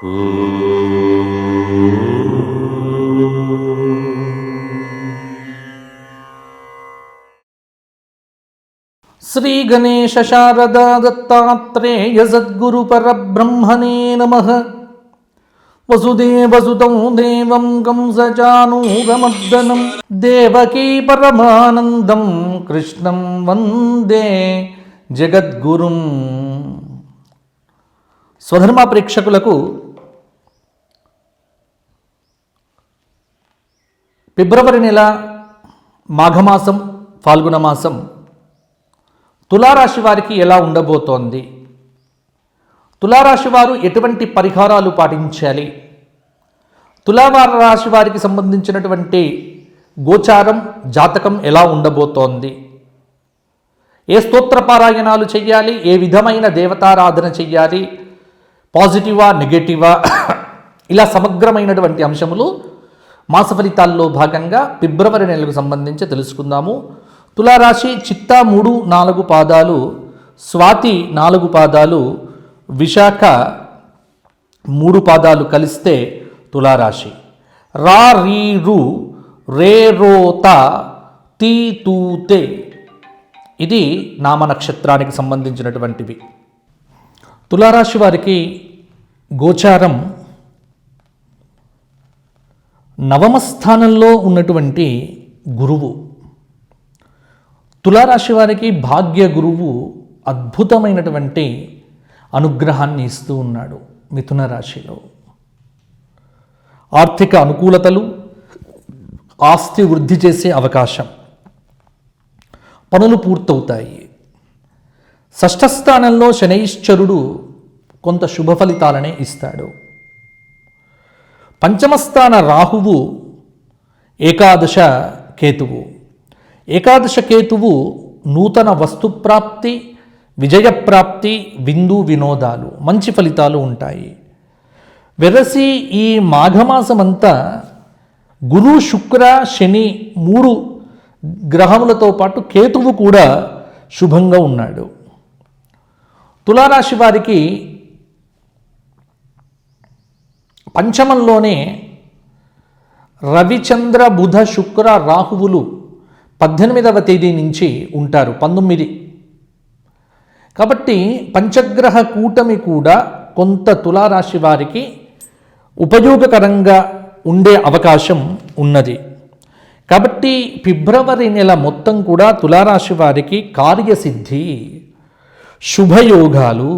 శ్రీ గణేశ శారదా దత్తాత్రేయ సద్గురు పరబ్రహ్మణే నమః. వసుదేవసుతం దేవం కంసచానూరమర్దనం దేవకీ పరమానందం కృష్ణం వందే జగద్గురుం. స్వధర్మ ప్రేక్షకులకు ఫిబ్రవరి నెల మాఘమాసం ఫాల్గుణ మాసం తులారాశి వారికి ఎలా ఉండబోతోంది, తులారాశి వారు ఎటువంటి పరిహారాలు పాటించాలి, తులారాశి వారికి సంబంధించినటువంటి గోచారం జాతకం ఎలా ఉండబోతోంది, ఏ స్తోత్ర పారాయణాలు చెయ్యాలి, ఏ విధమైన దేవతారాధన చెయ్యాలి, పాజిటివా నెగటివా, ఇలా సమగ్రమైనటువంటి అంశములు మాస ఫలితాల్లో భాగంగా ఫిబ్రవరి నెలకు సంబంధించి తెలుసుకుందాము. తులారాశి చిత్తా 3-4 పాదాలు, స్వాతి 4 పాదాలు, విశాఖ 3 పాదాలు కలిస్తే తులారాశి. రా రీ రు రే రో తా తీ తూ తే ఇది నామ నక్షత్రానికి సంబంధించినటువంటివి. తులారాశి వారికి గోచారం నవమ స్థానంలో ఉన్నటువంటి గురువు. తులారాశి వారికి భాగ్య గురువు అద్భుతమైనటువంటి అనుగ్రహాన్ని ఇస్తూ ఉన్నాడు. మిథున రాశిలో ఆర్థిక అనుకూలతలు, ఆస్తి వృద్ధి చేసే అవకాశం, పనులు పూర్తవుతాయి. షష్ఠ స్థానంలో శనైశ్చరుడు కొంత శుభ ఫలితాలనే ఇస్తాడు. పంచమస్థాన రాహువు, ఏకాదశ కేతువు. ఏకాదశ కేతువు నూతన వస్తుప్రాప్తి, విజయప్రాప్తి, విందు వినోదాలు, మంచి ఫలితాలు ఉంటాయి. వెరసి ఈ మాఘమాసమంతా గురు, శుక్ర, శని 3 గ్రహములతో పాటు కేతువు కూడా శుభంగా ఉన్నాడు. తులారాశి వారికి పంచమంలోనే రవిచంద్ర బుధ శుక్ర రాహువులు 18వ తేదీ నుంచి ఉంటారు, 19. కాబట్టి పంచగ్రహ కూటమి కూడా కొంత తులారాశి వారికి ఉపయోగకరంగా ఉండే అవకాశం ఉన్నది. కాబట్టి ఫిబ్రవరి నెల మొత్తం కూడా తులారాశి వారికి కార్యసిద్ధి, శుభయోగాలు,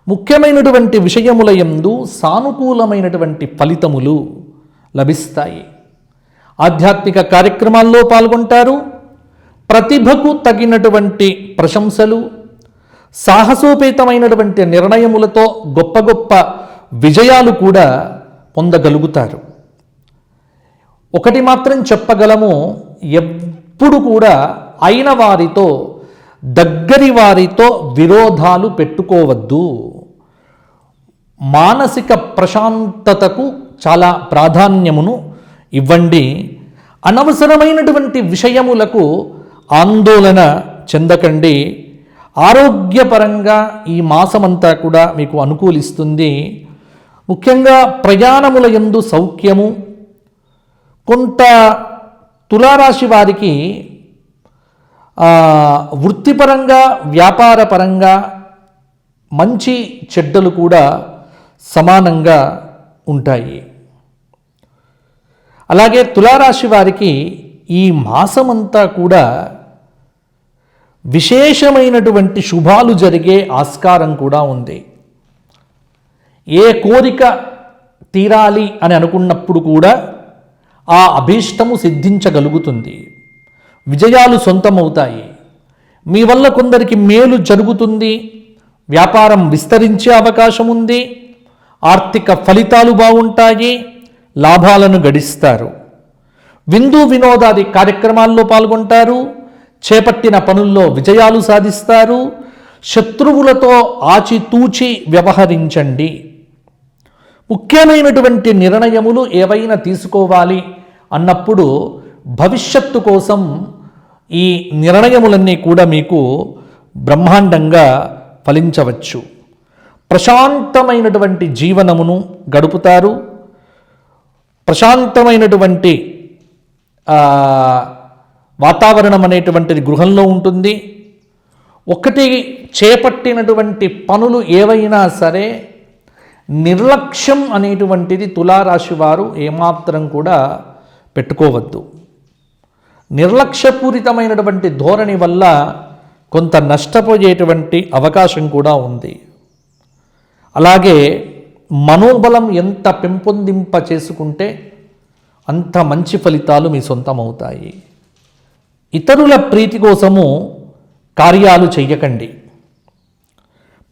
ముఖ్యమైనటువంటి విషయముల యందు సానుకూలమైనటువంటి ఫలితములు లభిస్తాయి. ఆధ్యాత్మిక కార్యక్రమాల్లో పాల్గొంటారు. ప్రతిభకు తగినటువంటి ప్రశంసలు, సాహసోపేతమైనటువంటి నిర్ణయములతో గొప్ప గొప్ప విజయాలు కూడా పొందగలుగుతారు. ఒకటి మాత్రం చెప్పగలము, ఎప్పుడు కూడా అయిన వారితో, దగ్గరి వారితో విరోధాలు పెట్టుకోవద్దు. మానసిక ప్రశాంతతకు చాలా ప్రాధాన్యమును ఇవ్వండి. అనవసరమైనటువంటి విషయములకు ఆందోళన చెందకండి. ఆరోగ్యపరంగా ఈ మాసమంతా కూడా మీకు అనుకూలిస్తుంది. ముఖ్యంగా ప్రయాణముల యందు సౌఖ్యము. కొంత తులారాశి వారికి వృత్తిపరంగా, వ్యాపారపరంగా మంచి చెడ్డలు కూడా సమానంగా ఉంటాయి. అలాగే తులారాశి వారికి ఈ మాసమంతా కూడా విశేషమైనటువంటి శుభాలు జరిగే ఆస్కారం కూడా ఉంది. ఏ కోరిక తీరాలి అని అనుకున్నప్పుడు కూడా ఆ అభీష్టము సిద్ధించగలుగుతుంది. విజయాలు సొంతమవుతాయి. మీ వల్ల కొందరికి మేలు జరుగుతుంది. వ్యాపారం విస్తరించే అవకాశం ఉంది. ఆర్థిక ఫలితాలు బాగుంటాయి. లాభాలను గడిస్తారు. విందు వినోదాది కార్యక్రమాల్లో పాల్గొంటారు. చేపట్టిన పనుల్లో విజయాలు సాధిస్తారు. శత్రువులతో ఆచితూచి వ్యవహరించండి. ముఖ్యమైనటువంటి నిర్ణయములు ఏవైనా తీసుకోవాలి అన్నప్పుడు భవిష్యత్తు కోసం ఈ నిర్ణయములన్నీ కూడా మీకు బ్రహ్మాండంగా ఫలించవచ్చు. ప్రశాంతమైనటువంటి జీవనమును గడుపుతారు. ప్రశాంతమైనటువంటి వాతావరణం అనేటువంటిది గృహంలో ఉంటుంది. ఒకటి చేపట్టినటువంటి పనులు ఏవైనా సరే నిర్లక్ష్యం అనేటువంటిది తులారాశి వారు ఏమాత్రం కూడా పెట్టుకోవద్దు. నిర్లక్ష్యపూరితమైనటువంటి ధోరణి వల్ల కొంత నష్టపోయేటువంటి అవకాశం కూడా ఉంది. అలాగే మనోబలం ఎంత పెంపొందింప చేసుకుంటే అంత మంచి ఫలితాలు మీ సొంతమవుతాయి. ఇతరుల ప్రీతి కోసము కార్యాలు చెయ్యకండి.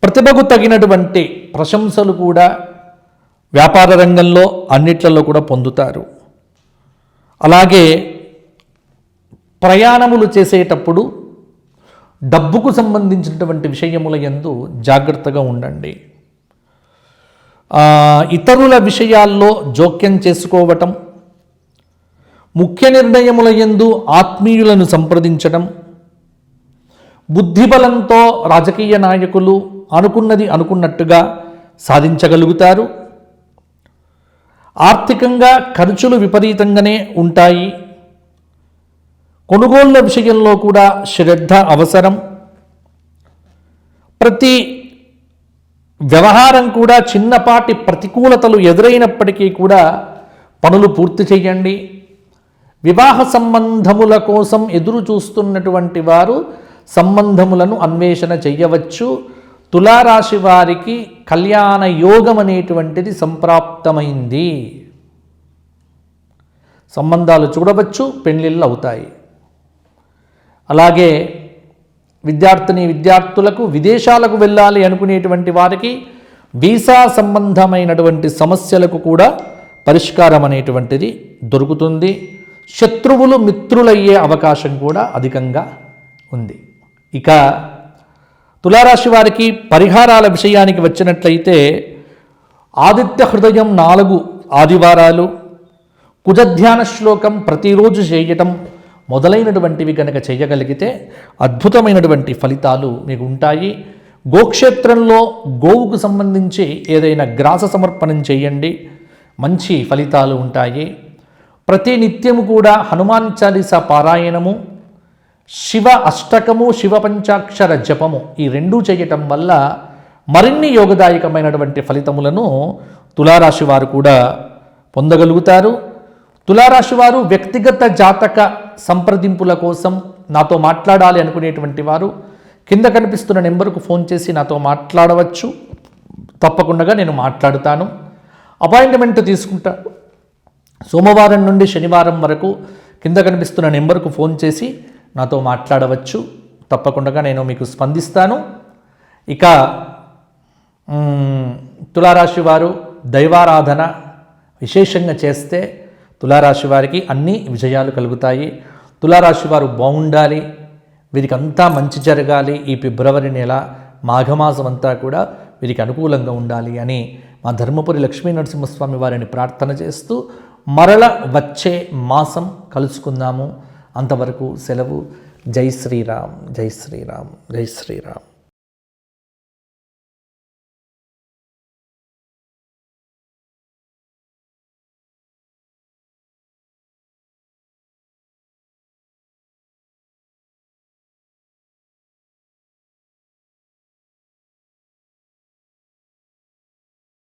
ప్రతిభకు తగినటువంటి ప్రశంసలు కూడా వ్యాపార రంగంలో అన్నిట్లలో కూడా పొందుతారు. అలాగే ప్రయాణములు చేసేటప్పుడు డబ్బుకు సంబంధించినటువంటి విషయముల యందు జాగ్రత్తగా ఉండండి. ఇతరుల విషయాల్లో జోక్యం చేసుకోవటం, ముఖ్య నిర్ణయముల యందు ఆత్మీయులను సంప్రదించడం, బుద్ధిబలంతో రాజకీయ నాయకులు అనుకున్నది అనుకున్నట్టుగా సాధించగలుగుతారు. ఆర్థికంగా ఖర్చులు విపరీతంగానే ఉంటాయి. కొనుగోళ్ల విషయంలో కూడా శ్రద్ధ అవసరం. ప్రతి వ్యవహారం కూడా చిన్నపాటి ప్రతికూలతలు ఎదురైనప్పటికీ కూడా పనులు పూర్తి చేయండి. వివాహ సంబంధముల కోసం ఎదురు చూస్తున్నటువంటి వారు సంబంధములను అన్వేషణ చేయవచ్చు. తులారాశి వారికి కళ్యాణ యోగం అనేటువంటిది సంప్రాప్తమైంది. సంబంధాలు చూడవచ్చు, పెళ్ళిళ్ళు అవుతాయి. అలాగే విద్యార్థులకు విదేశాలకు వెళ్ళాలి అనుకునేటువంటి వారికి వీసా సంబంధమైనటువంటి సమస్యలకు కూడా పరిష్కారం అనేటువంటిది దొరుకుతుంది. శత్రువులు మిత్రులయ్యే అవకాశం కూడా అధికంగా ఉంది. ఇక తులారాశి వారికి పరిహారాల విషయానికి వచ్చినట్లయితే ఆదిత్య హృదయం 4 ఆదివారాలు, కుజధ్యాన శ్లోకం ప్రతిరోజు చేయటం మొదలైనటువంటివి కనుక చేయగలిగితే అద్భుతమైనటువంటి ఫలితాలు మీకు ఉంటాయి. గోక్షేత్రంలో గోవుకు సంబంధించి ఏదైనా గ్రాస సమర్పణం చేయండి, మంచి ఫలితాలు ఉంటాయి. ప్రతి నిత్యము కూడా హనుమాన్ చాలీసా పారాయణము, శివ అష్టకము, శివ పంచాక్షర జపము ఈ రెండూ చేయటం వల్ల మరిన్ని యోగదాయకమైనటువంటి ఫలితములను తులారాశి వారు కూడా పొందగలుగుతారు. తులారాశి వారు వ్యక్తిగత జాతక సంప్రదింపుల కోసం నాతో మాట్లాడాలి అనుకునేటువంటి వారు కింద కనిపిస్తున్న నెంబర్కు ఫోన్ చేసి నాతో మాట్లాడవచ్చు. తప్పకుండా నేను మాట్లాడుతాను. అపాయింట్మెంట్ తీసుకుంటా. సోమవారం నుండి శనివారం వరకు కింద కనిపిస్తున్న నెంబర్కు ఫోన్ చేసి నాతో మాట్లాడవచ్చు. తప్పకుండా నేను మీకు స్పందిస్తాను. ఇక తులారాశి వారు దైవారాధన విశేషంగా చేస్తే తులారాశి వారికి అన్ని విజయాలు కలుగుతాయి. తులారాశి వారు బాగుండాలి, వీరికి అంతా మంచి జరగాలి, ఈ ఫిబ్రవరి నెల మాఘమాసం అంతా కూడా వీరికి అనుకూలంగా ఉండాలి అని మా ధర్మపురి లక్ష్మీ నరసింహస్వామి వారిని ప్రార్థన చేస్తూ మరల వచ్చే మాసం కలుసుకుందాము. అంతవరకు సెలవు. జై శ్రీరామ్, జై శ్రీరామ్, జై శ్రీరామ్.